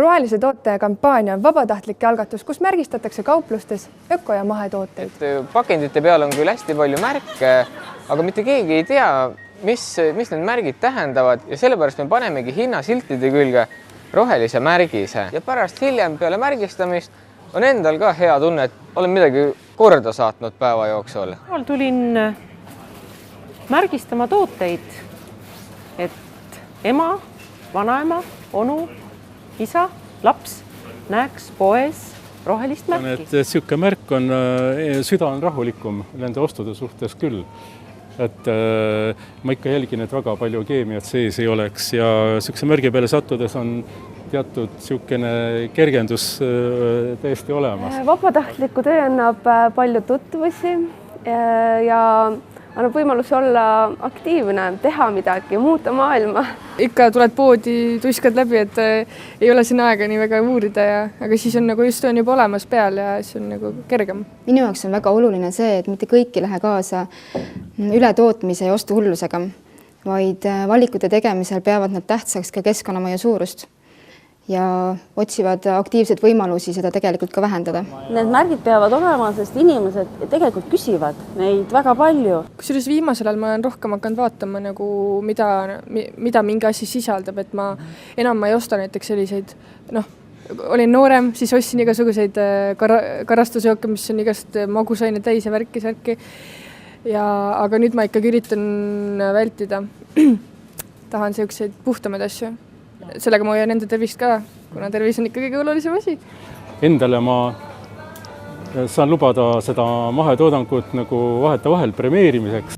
Rohelise toote kampaania on vabatahtlike algatus, kus märgistatakse kauplustes öko- ja mahetooteid. Pakendite peal on küll hästi palju märke, aga mitte keegi ei tea, mis need märgid tähendavad ja sellepärast me panemegi hinnasiltide külge rohelise märgise. Ja pärast hiljem peale märgistamist on endal ka hea tunne, et olen midagi korda saatnud päeva jooksul. Tulin märgistama tooteid, et ema, vanaema, onu, isa, laps näeks poes rohelist märki. Siuke märk on, süda on rahulikum nende ostude suhtes küll. Et ma ikka jälgin, et väga palju keemiat sees ei oleks ja siukse märgi peale sattudes on teatud siukene kergendus täiesti olemas. Vabatahtliku töö annab palju tutvusi ja annab võimalus olla aktiivne, teha midagi, muuta maailma. Ikka tuled poodi, tuiskad läbi, et ei ole siin aega nii väga uurida, aga siis on nagu just on juba olemas peal ja siis on nagu kergem. Minu jaoks on väga oluline see, et mitte kõik ei lähe kaasa ületootmise ja ostuhullusega, vaid valikute tegemisel peavad nad tähtsaks ka keskkonnamõju suurust ja otsivad aktiivseid võimalusi seda tegelikult ka vähendada. Need märgid peavad olema, sest inimesed tegelikult küsivad neid väga palju. Kusjuures viimasel ajal ma olen rohkem hakanud vaatama, nagu, mida mingi asi sisaldab, et ma enam ei osta näiteks selliseid, olin noorem, siis ostsin igasuguseid karastusjooke, mis on igast magusaine täis ja värki. Aga nüüd ma ikkagi üritan vältida. Tahan selliseid puhtamaid asju. Sellega ma hoian enda tervist ka, kuna tervis on ikka kõige olulisem asi. Endale ma saan lubada seda mahetoodangut nagu vahetevahel premeerimiseks.